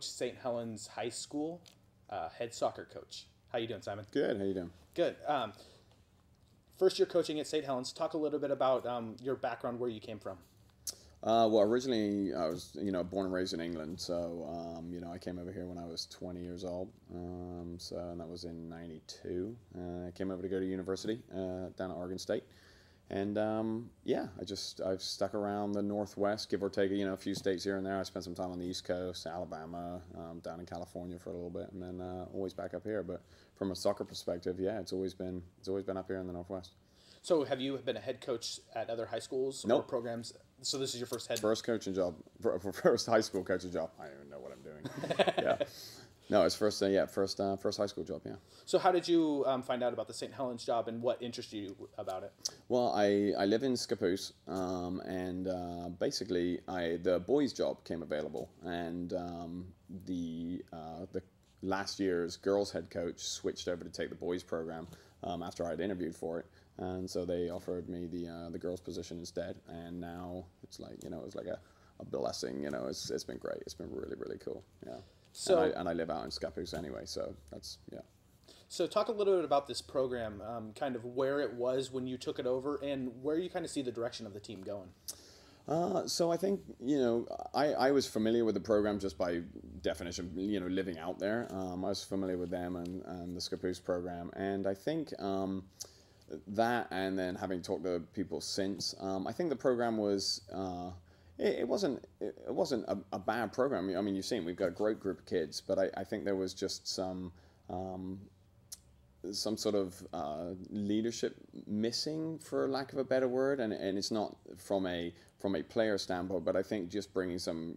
St. Helens High School, head soccer coach. How you doing, Simon? Good. How you doing? Good. First year coaching at St. Helens. Talk a little bit about your background, where you came from. Well, originally I was, born and raised in England. So, I came over here when I was 20 years old. And that was in '92. I came over to go to university down at Oregon State. And I've stuck around the Northwest, give or take, a few states here and there. I spent some time on the East Coast, Alabama, down in California for a little bit, and then always back up here. But from a soccer perspective, yeah, it's always been up here in the Northwest. So, have you been a head coach at other high schools or Nope. programs? So, this is your first head. First coaching job, first high school coaching job. I don't even know what I'm doing. Yeah, no, it's first high school job. Yeah. So, how did you find out about the St. Helens job, and what interested you about it? Well, I live in Scappoose, and basically the boys' job came available, and the last year's girls' head coach switched over to take the boys' program after I'd interviewed for it, and so they offered me the girls' position instead, and now it's like it's like a blessing. It's been great. It's been really really cool. Yeah. So, And I live out in Scappoose anyway, so that's yeah. so talk a little bit about this program, kind of where it was when you took it over, and where you kind of see the direction of the team going. So I think, I was familiar with the program just by definition, living out there. I was familiar with them and the Scappoose program. And I think that, and then having talked to people since, I think the program was, it wasn't a bad program. I mean, you've seen, we've got a great group of kids, but I think there was just some sort of leadership missing, for lack of a better word, and it's not from a player standpoint, but I think just bringing some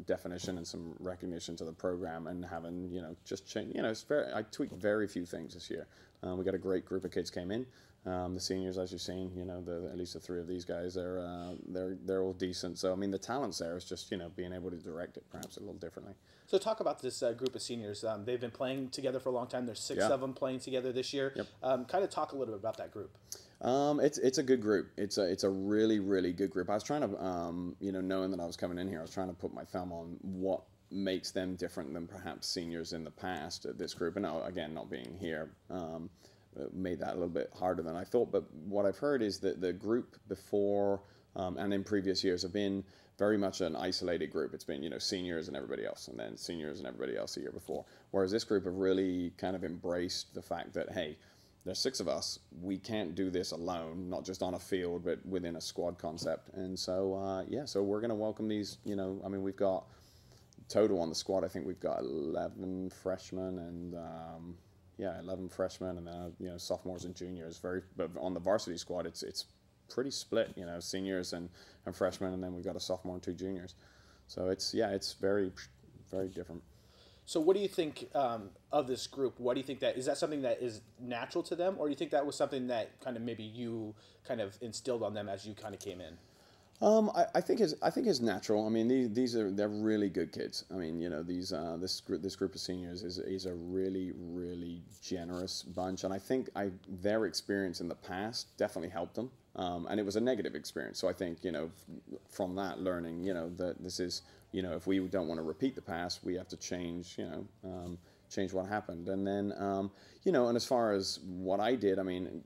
definition and some recognition to the program, and having just change. I tweaked very few things this year. We got a great group of kids came in. The seniors, as you've seen, at least the three of these guys, they're all decent. So I mean, the talent's there. It's just being able to direct it perhaps a little differently. So talk about this group of seniors. They've been playing together for a long time. There's six Yeah. of them playing together this year. Yep. Kind of talk a little bit about that group. It's a good group. It's a really really good group. I was trying to knowing that I was coming in here, I was trying to put my thumb on what makes them different than perhaps seniors in the past at this group. And now, again, not being here made that a little bit harder than I thought. But what I've heard is that the group before and in previous years have been very much an isolated group. It's been seniors and everybody else, and then seniors and everybody else the year before. Whereas this group have really kind of embraced the fact that, hey, there's six of us. We can't do this alone, not just on a field, but within a squad concept. And so, so we're going to welcome these. I mean, we've got total on the squad. I think we've got 11 freshmen and 11 freshmen, and then sophomores and juniors. But on the varsity squad, it's pretty split. Seniors and freshmen, and then we've got a sophomore and two juniors. So it's very very different. So what do you think of this group? What do you think is that something that is natural to them, or do you think that was something that kind of maybe you kind of instilled on them as you kind of came in? I think it's natural. I mean, they're really good kids. I mean, this group of seniors is a really really generous bunch, and I think their experience in the past definitely helped them, and it was a negative experience. So I think from that learning, that this is if we don't want to repeat the past, we have to change change what happened, and then and as far as what I did, I mean.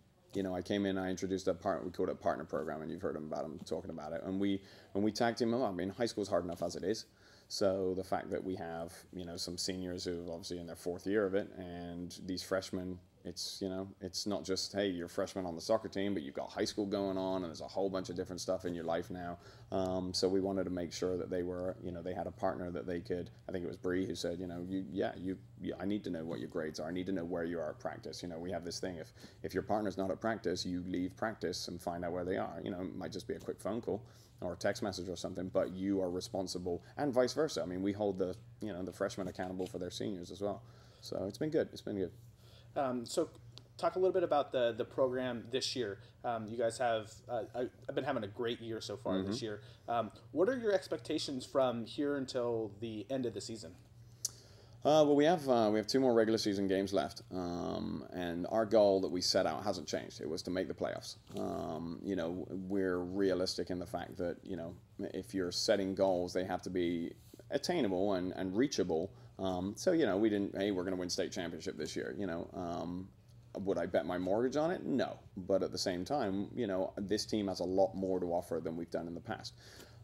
I came in, I introduced we called it a partner program, and you've heard him talking about it. And we tagged him up. I mean, high school's hard enough as it is. So the fact that we have, some seniors who are obviously in their fourth year of it, and these freshmen, it's not just, hey, you're a freshman on the soccer team, but you've got high school going on, and there's a whole bunch of different stuff in your life now. So we wanted to make sure that they were, they had a partner that they could. I think it was Bree who said, I need to know what your grades are. I need to know where you are at practice. We have this thing. If your partner's not at practice, you leave practice and find out where they are. It might just be a quick phone call or a text message or something, but you are responsible, and vice versa. I mean, we hold the freshmen accountable for their seniors as well. So it's been good. It's been good. So talk a little bit about the program this year. You guys have I've been having a great year so far this year. What are your expectations from here until the end of the season? Well, we have two more regular season games left, and our goal that we set out hasn't changed. It was to make the playoffs. We're realistic in the fact that if you're setting goals, they have to be attainable and reachable. So, we didn't, hey, we're going to win state championship this year, Would I bet my mortgage on it? No. But at the same time, this team has a lot more to offer than we've done in the past.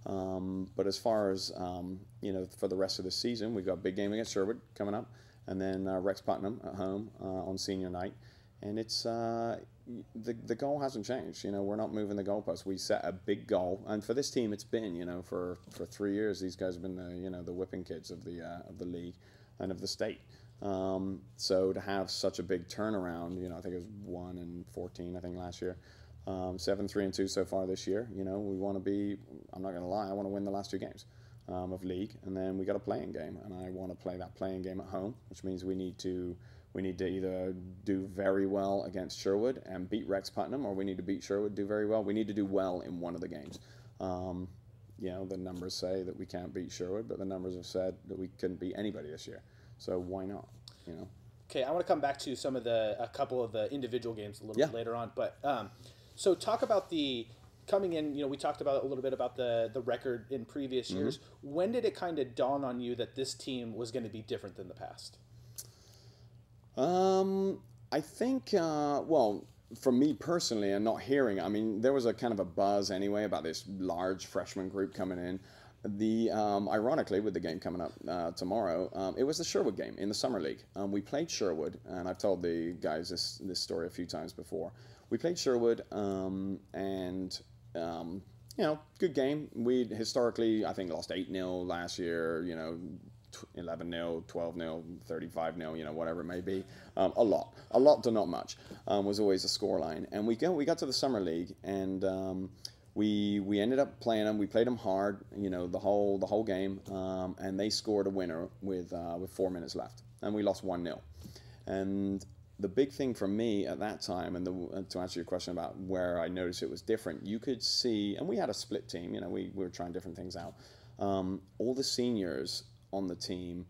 But as far as, for the rest of the season, we've got a big game against Sherwood coming up, and then Rex Putnam at home on senior night. And it's the goal hasn't changed. We're not moving the goalpost. We set a big goal, and for this team, it's been for 3 years. These guys have been the whipping kids of the league and of the state. So to have such a big turnaround, I think it was 1-14, I think last year, 7-3-2 so far this year. We want to be. I'm not going to lie. I want to win the last 2 games of league, and then we got a playing game, and I want to play that playing game at home, which means we need to either do very well against Sherwood and beat Rex Putnam, or we need to beat Sherwood, do very well. We need to do well in one of the games. The numbers say that we can't beat Sherwood, but the numbers have said that we couldn't beat anybody this year. So why not? Okay, I want to come back to a couple of the individual games a little bit later on, but so talk about the coming in. We talked about a little bit about the record in previous years. When did it kind of dawn on you that this team was going to be different than the past? I think, for me personally, and not hearing, there was a kind of a buzz anyway about this large freshman group coming in. Ironically, with the game coming up tomorrow, it was the Sherwood game in the summer league. We played Sherwood, and I've told the guys this story a few times before. We played Sherwood, and good game. We historically, I think, lost 8-0 last year. 11-0, 12-0, 35-0, whatever it may be. A lot to not much was always the scoreline. And we got to the summer league, and we ended up playing them. We played them hard, the whole game, and they scored a winner with 4 minutes left, and we lost 1-0. And the big thing for me at that time, and to answer your question about where I noticed it was different, you could see, and we had a split team. We were trying different things out. All the seniors on the team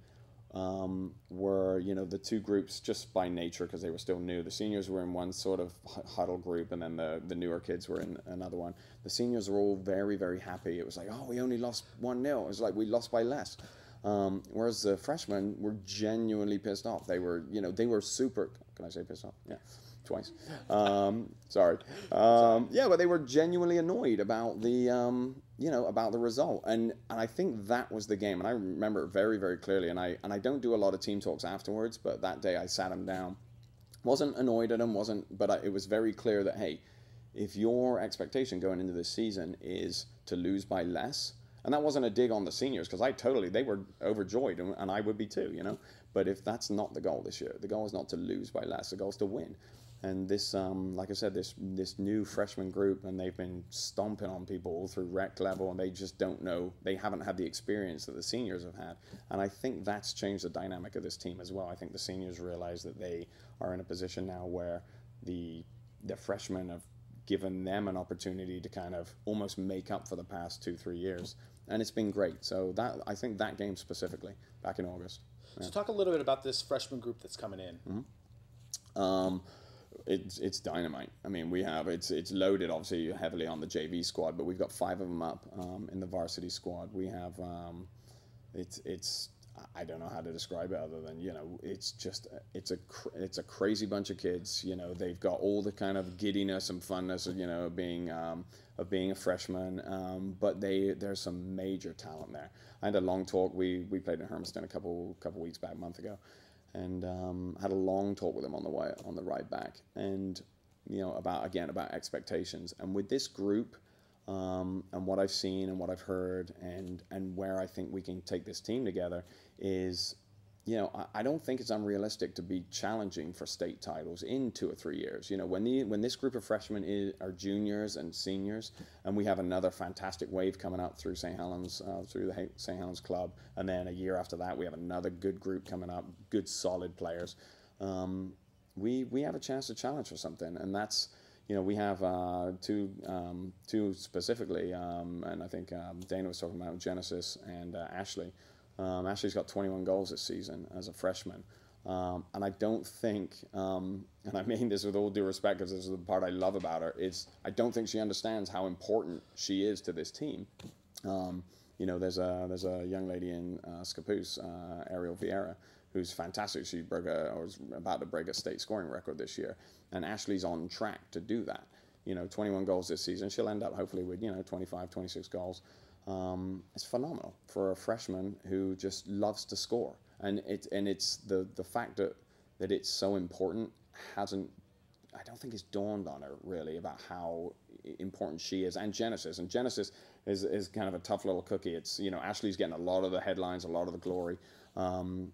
were, the 2 groups just by nature, because they were still new. The seniors were in one sort of huddle group, and then the newer kids were in another one. The seniors were all very, very happy. It was like, oh, we only lost 1-0. It was like we lost by less. Whereas the freshmen were genuinely pissed off. They were, they were super. Can I say pissed off? Yeah, twice. Sorry. But they were genuinely annoyed about the, about the result. And I think that was the game. And I remember it very, very clearly. And I don't do a lot of team talks afterwards, but that day I sat them down. Wasn't annoyed at them, but it was very clear that, hey, if your expectation going into this season is to lose by less, and that wasn't a dig on the seniors, because they were overjoyed, and I would be too, But if that's not the goal this year, the goal is not to lose by less, the goal is to win. And this, like I said, this new freshman group, and they've been stomping on people all through rec level, and they just don't know, they haven't had the experience that the seniors have had. And I think that's changed the dynamic of this team as well. I think the seniors realize that they are in a position now where the freshmen have given them an opportunity to kind of almost make up for the past 2-3 years. And it's been great. So I think that game specifically, back in August. So talk a little bit about this freshman group that's coming in. It's dynamite. We have it's loaded obviously heavily on the JV squad, but we've got 5 of them up in the varsity squad. We have it's I don't know how to describe it other than it's a crazy bunch of kids. They've got all the kind of giddiness and funness of being a freshman, but there's some major talent there. I had a long talk. We played in Hermiston a couple weeks back, a month ago, and had a long talk with them on the ride back, and about expectations. And with this group, and what I've seen and what I've heard, and where I think we can take this team together is, I don't think it's unrealistic to be challenging for state titles in 2 or 3 years. When this group of freshmen are juniors and seniors, and we have another fantastic wave coming up through St. Helens, through the St. Helens Club, and then a year after that we have another good group coming up, good solid players. We have a chance to challenge for something, and that's. We have two specifically, and I think Dana was talking about Genesis and Ashley. Ashley's got 21 goals this season as a freshman. And I don't think, and I mean this with all due respect because this is the part I love about her, is I don't think she understands how important she is to this team. there's a young lady in Scappoose, Ariel Vieira, who's fantastic. She was about to break a state scoring record this year, and Ashley's on track to do that. 21 goals this season. She'll end up hopefully with 25, 26 goals. It's phenomenal for a freshman who just loves to score, and it's the fact that it's so important hasn't. I don't think it's dawned on her really about how important she is, and Genesis. And Genesis is kind of a tough little cookie. It's Ashley's getting a lot of the headlines, a lot of the glory, and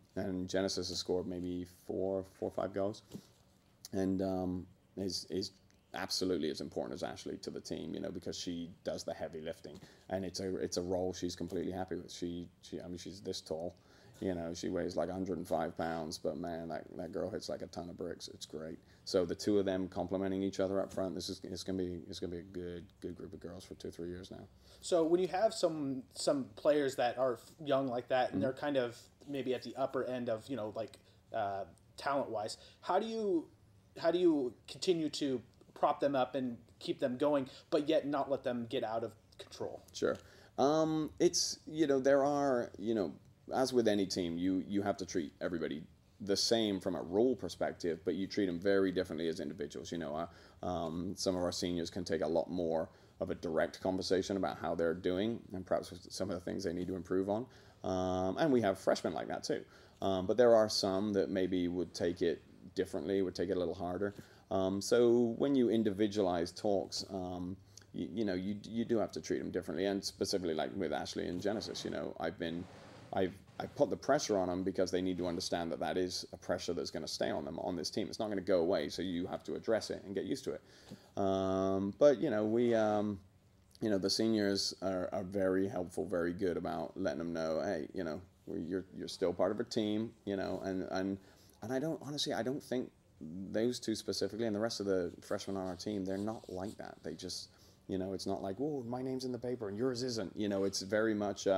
Genesis has scored maybe four or five goals, and is absolutely as important as Ashley to the team, because she does the heavy lifting, and it's a role she's completely happy with. She's this tall, she weighs like 105 pounds, but man, that girl hits like a ton of bricks. It's great. So the two of them complementing each other up front, it's gonna be a good group of girls for 2-3 years now. So when you have some players that are young like that, and they're kind of maybe at the upper end of talent wise, how do you continue to prop them up and keep them going, but yet not let them get out of control? Sure. It's there are as with any team, you have to treat everybody the same from a role perspective, but you treat them very differently as individuals. Some of our seniors can take a lot more of a direct conversation about how they're doing and perhaps some of the things they need to improve on. And we have freshmen like that too. But there are some that maybe would take it differently, would take it a little harder. So when you individualize talks, you do have to treat them differently. And specifically like with Ashley and Genesis, I've put the pressure on them because they need to understand that is a pressure that's going to stay on them on this team. It's not going to go away, so you have to address it and get used to it. But the seniors are very helpful, very good about letting them know, hey, you're still part of a team, and I don't think those two specifically and the rest of the freshmen on our team, they're not like that. They just, it's not like, whoa, my name's in the paper and yours isn't. It's very much,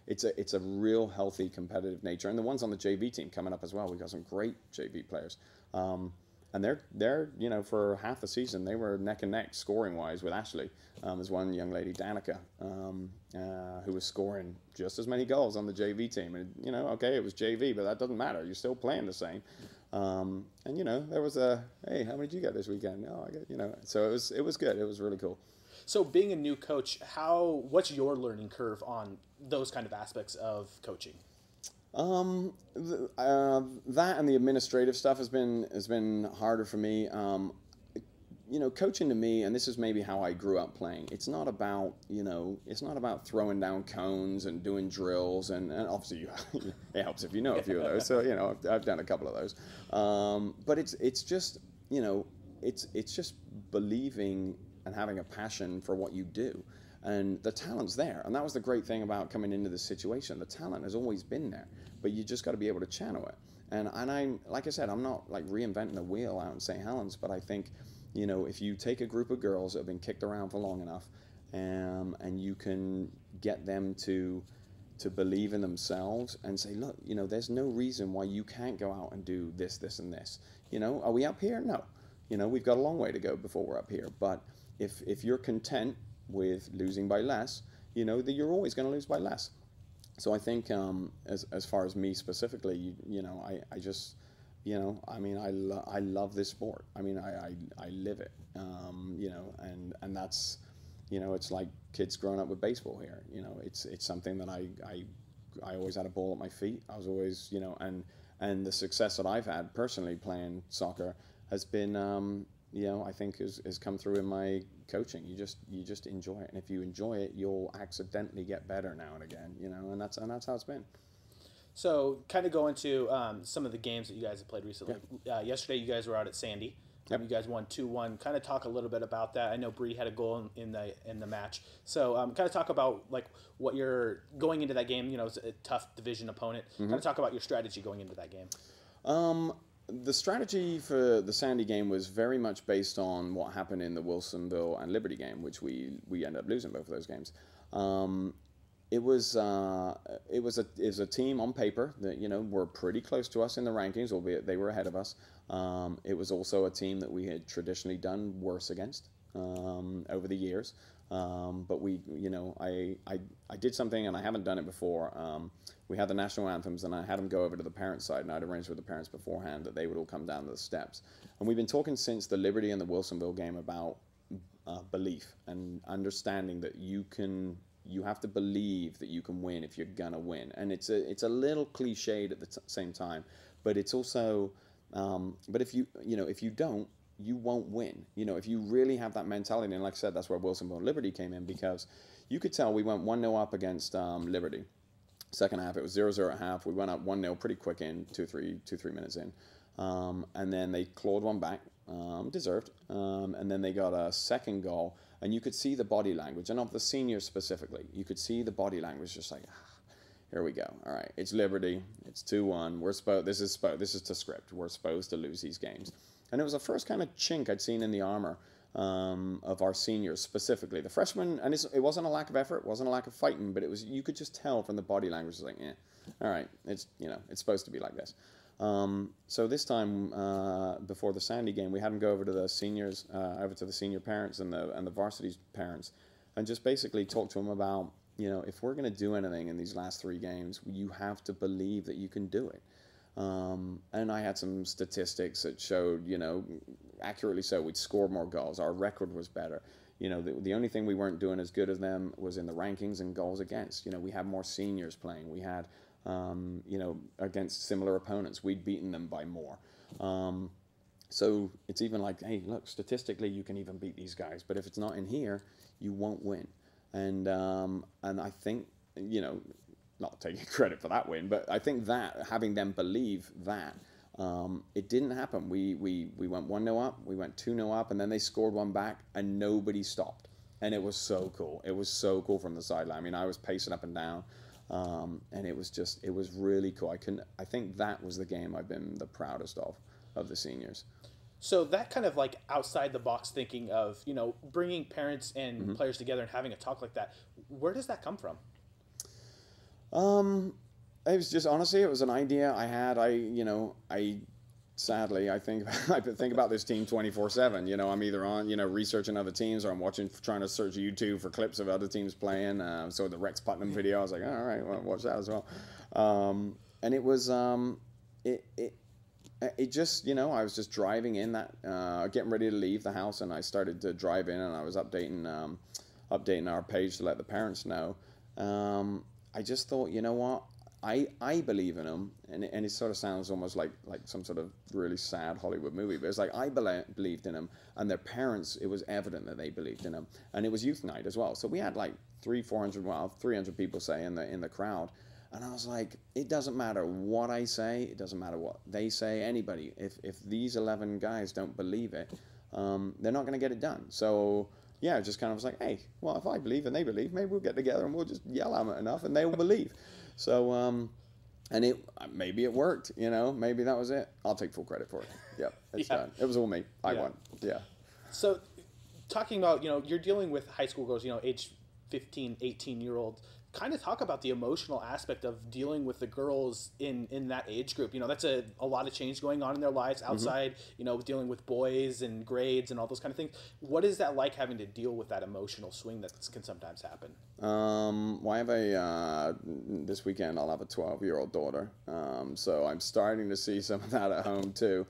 it's a real healthy competitive nature. And the ones on the JV team coming up as well, we've got some great JV players. And they're for half the season, they were neck and neck scoring wise with Ashley. There's one young lady, Danica, who was scoring just as many goals on the JV team. And, okay, it was JV, but that doesn't matter. You're still playing the same. And there was hey, how many did you get this weekend? Oh, I get, so it was good. It was really cool. So being a new coach, what's your learning curve on those kind of aspects of coaching? That and the administrative stuff has been harder for me. Coaching to me, and this is maybe how I grew up playing, it's not about throwing down cones and doing drills, and obviously it helps if you know a few of those. So I've done a couple of those, but it's just it's just believing and having a passion for what you do, and the talent's there. And that was the great thing about coming into this situation. The talent has always been there, but you just got to be able to channel it. And I'm, like I said, I'm not like reinventing the wheel out in St. Helens, but I think if you take a group of girls that have been kicked around for long enough, and you can get them to believe in themselves and say, look, there's no reason why you can't go out and do this, this, and this. Are we up here? No. We've got a long way to go before we're up here. But if you're content with losing by less, that you're always going to lose by less. So I think as far as me specifically, I just, I love this sport. I live it, and that's, it's like kids growing up with baseball here. It's something that I always had a ball at my feet. I was always, and the success that I've had personally playing soccer has been, I think has come through in my coaching. You just enjoy it, and if you enjoy it, you'll accidentally get better now and again. And that's how it's been. So, kind of go into some of the games that you guys have played recently. Yeah. Yesterday, you guys were out at Sandy. Yep. You guys won 2-1. Kind of talk a little bit about that. I know Bree had a goal in the match. So, kind of talk about like what you're going into that game. It's a tough division opponent. Mm-hmm. Kind of talk about your strategy going into that game. The strategy for the Sandy game was very much based on what happened in the Wilsonville and Liberty game, which we ended up losing both of those games. It was a team on paper that were pretty close to us in the rankings, albeit they were ahead of us. It was also a team that we had traditionally done worse against over the years. But I did something, and I haven't done it before. We had the national anthems, and I had them go over to the parents' side, and I'd arranged with the parents beforehand that they would all come down to the steps. And we've been talking since the Liberty and the Wilsonville game about belief and understanding that you have to believe that you can win if you're gonna win. And it's a little cliched at the same time, but it's also, but if you don't, you won't win. If you really have that mentality, and like I said, that's where Wilsonville and Liberty came in, because you could tell we went 1-0 up against Liberty. Second half, it was 0-0 at half. We went up 1-0 pretty quick in, 2-3 minutes in. And then they clawed one back, deserved. And then they got a second goal, and you could see the body language, and of the seniors specifically, you could see the body language just like, here we go. All right, it's Liberty. It's 2-1. This is to script. We're supposed to lose these games. And it was the first kind of chink I'd seen in the armor of our seniors specifically. The freshmen, and it wasn't a lack of effort, it wasn't a lack of fighting, but you could just tell from the body language, like, all right, it's supposed to be like this. So this time, before the Sandy game, we had them go over to the seniors, over to the senior parents and the varsity parents, and just basically talk to them about, if we're going to do anything in these last 3 games, you have to believe that you can do it. And I had some statistics that showed, accurately so, we'd scored more goals. Our record was better. The only thing we weren't doing as good as them was in the rankings and goals against. We had more seniors playing. We had, against similar opponents, we'd beaten them by more. So it's even like, hey, look, statistically, you can even beat these guys. But if it's not in here, you won't win. And I think, not taking credit for that win, but I think that having them believe that it didn't happen. We went 1-0 up, we went 2-0 up, and then they scored one back, and nobody stopped. And it was so cool. It was so cool from the sideline. I mean, I was pacing up and down, and it was really cool. I think that was the game I've been the proudest of the seniors. So that kind of like outside the box thinking of, bringing parents and players together and having a talk like that, where does that come from? It was just, honestly, it was an idea I had. Sadly, I think about this team 24/7. I'm either on, researching other teams, or I'm trying to search YouTube for clips of other teams playing. So the Rex Putnam video, I was like, all right, well, watch that as well. And it was, it just, I was just driving in getting ready to leave the house, and I started to drive in, and I was updating our page to let the parents know. I just thought, what? I believe in them, and it sort of sounds almost like some sort of really sad Hollywood movie, but it's like I believed in them, and their parents, it was evident that they believed in them, and it was youth night as well. So we had like 300 people say in the crowd, and I was like, it doesn't matter what I say, it doesn't matter what they say, anybody. If these 11 guys don't believe it, they're not going to get it done. So yeah, just kind of was like, hey, well, if I believe and they believe, maybe we'll get together and we'll just yell at them enough and they will believe. So, and maybe it worked, maybe that was it. I'll take full credit for it. Yep, it's done. It was all me. I won. Yeah. So talking about, you're dealing with high school girls, age 15, 18-year-old. Kind of talk about the emotional aspect of dealing with the girls in that age group. That's a lot of change going on in their lives outside, dealing with boys and grades and all those kind of things. What is that like, having to deal with that emotional swing that can sometimes happen? Well, I have this weekend I'll have a 12-year-old daughter. So I'm starting to see some of that at home too.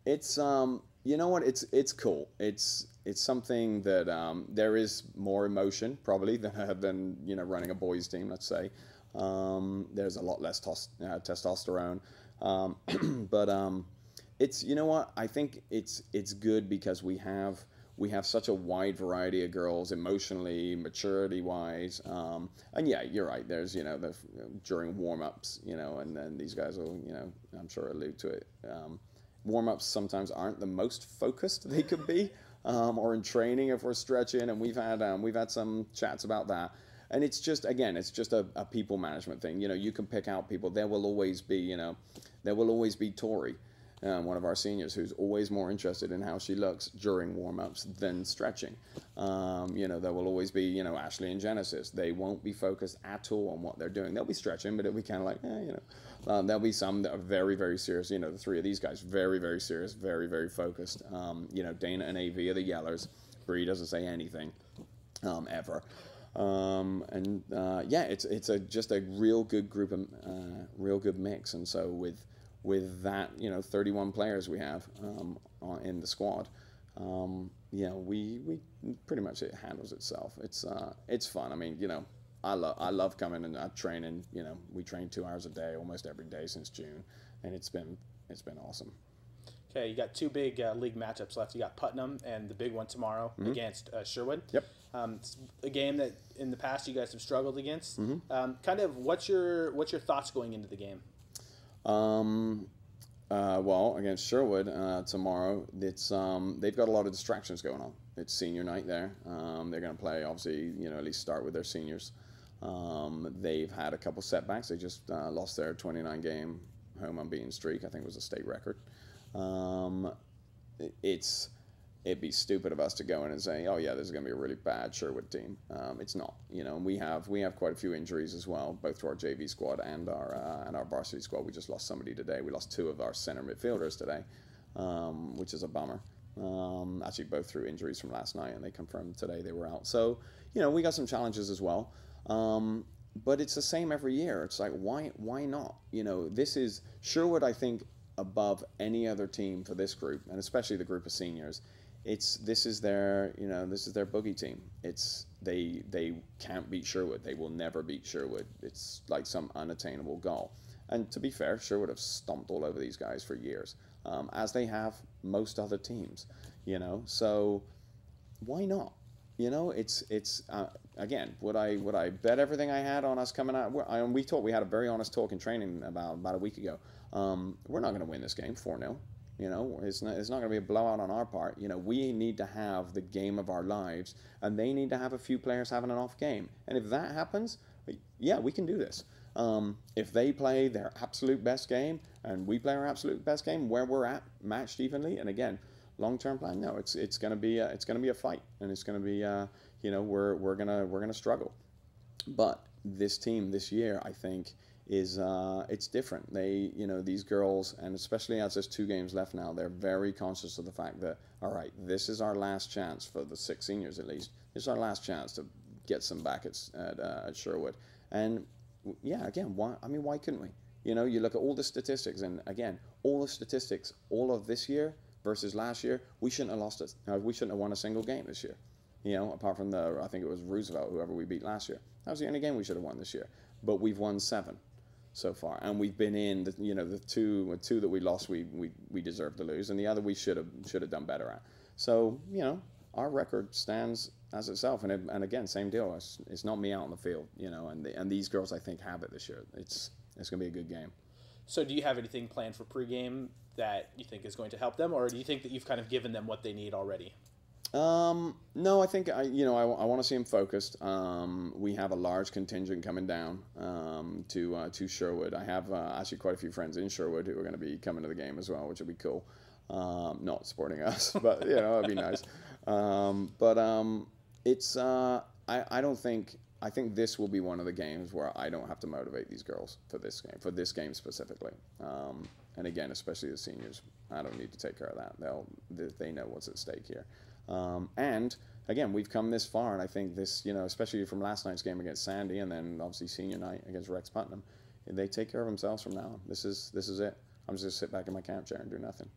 It's, you know what, it's cool. It's something that there is more emotion probably than running a boys team, let's say. There's a lot less testosterone, but it's, what, I think it's good because we have such a wide variety of girls emotionally, maturity wise, and yeah, you're right. There's during warm-ups, and then these guys will I'm sure allude to it. Warm-ups sometimes aren't the most focused they could be. Or in training if we're stretching, and we've had some chats about that, and it's just a people management thing. You can pick out people. There will always be Tori, one of our seniors, who's always more interested in how she looks during warm-ups than stretching. There will always be Ashley and Genesis. They won't be focused at all on what they're doing. They'll be stretching, but it'll be kind of like there'll be some that are very, very serious. The 3 of these guys, very, very serious, very, very focused. Dana and AV are the yellers. Bree doesn't say anything. ever. Yeah, it's just a real good group of real good mix. And so with that, 31 players we have in the squad, we pretty much it handles itself. It's fun. I mean, I love coming and training. We train 2 hours a day almost every day since June, and it's been awesome. Okay, you got two big league matchups left. You got Putnam and the big one tomorrow against Sherwood. Yep. It's a game that in the past you guys have struggled against. Mm-hmm. Kind of what's your thoughts going into the game? Well, against Sherwood tomorrow, it's they've got a lot of distractions going on. It's senior night there. They're going to play, obviously, at least start with their seniors. They've had a couple setbacks. They just lost their 29-game home unbeaten streak. I think it was a state record. It'd be stupid of us to go in and say, oh yeah, this is going to be a really bad Sherwood team. It's not. We have quite a few injuries as well, both to our JV squad and our varsity squad. We just lost somebody today. We lost 2 of our center midfielders today, which is a bummer. Actually, both through injuries from last night, and they confirmed today they were out. So, we got some challenges as well. But it's the same every year. It's like, why not? This is Sherwood, I think, above any other team for this group, and especially the group of seniors. This is their boogie team. They can't beat Sherwood. They will never beat Sherwood. It's like some unattainable goal. And to be fair, Sherwood have stomped all over these guys for years, as they have most other teams. So why not? Again, would I bet everything I had on us coming out? We had a very honest talk in training about a week ago. We're not going to win this game 4-0. It's not going to be a blowout on our part. We need to have the game of our lives, and they need to have a few players having an off game. And if that happens, yeah, we can do this. If they play their absolute best game and we play our absolute best game where we're at, matched evenly, and again, long-term plan, no, it's going to be a fight, and it's going to be we're going to struggle. But this team this year, I think, is it's different. They, these girls, and especially as there's 2 games left now, they're very conscious of the fact that, all right, this is our last chance for the 6 seniors at least. This is our last chance to get some back at Sherwood. And yeah, again, why couldn't we? You look at all the statistics, and again, all the statistics, all of this year versus last year, we shouldn't have lost it. We shouldn't have won a single game this year. Apart from I think it was Roosevelt, whoever we beat last year. That was the only game we should have won this year. But we've won 7 so far, and we've been in the two that we lost, we deserved to lose, and the other we should have done better at. So our record stands as itself, and again, same deal. It's not me out on the field, and these girls, I think, have it this year. It's going to be a good game. So do you have anything planned for pregame that you think is going to help them, or do you think that you've kind of given them what they need already? No, I think I want to see them focused. We have a large contingent coming down to Sherwood. I have actually quite a few friends in Sherwood who are going to be coming to the game as well, which will be cool. Not supporting us, but that'd be nice. It's I don't think. I think this will be one of the games where I don't have to motivate these girls for this game specifically. And again, especially the seniors, I don't need to take care of that. They know what's at stake here. And again, we've come this far, and I think this, especially from last night's game against Sandy, and then obviously senior night against Rex Putnam, they take care of themselves from now on. This is it. I'm just gonna sit back in my camp chair and do nothing.